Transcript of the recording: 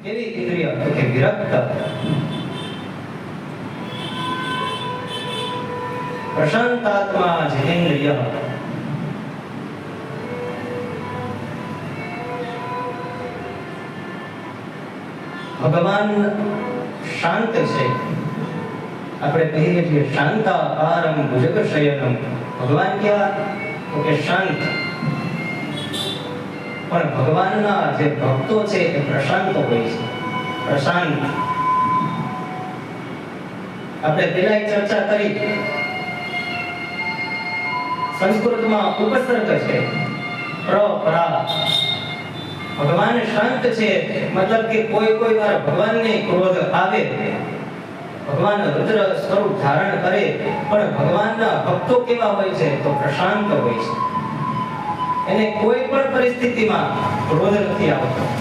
કેવી ઇન્દ્રિય તો કે વિરક્ત, પ્રશાંતાત્મા જિનેન્દ્રિય. ભગવાન શાંત છે. આપણે કહીએ છીએ શાંતાકારમ ભુજગશયનમ. ભગવાન ક્યાં? તો કે શાંત. પણ ભગવાનના જે ભક્તો છે એ પ્રશાંત હોય છે, પ્રશાંત. આપણે પેલા ચર્ચા કરી, સંસ્કૃતમાં ઉપસર્ગ છે પ્રપરા. ભગવાન શાંત છે મતલબ કે કોઈ વાર ભગવાનને ક્રોધ આવે, ભગવાન રુદ્ર સ્વરૂપ ધારણ કરે, પણ ભગવાનના ભક્તો કેવા હોય છે? તો પ્રશાંત હોય છે. એને કોઈ પણ પરિસ્થિતિમાં ક્રોધ નથી આવતો.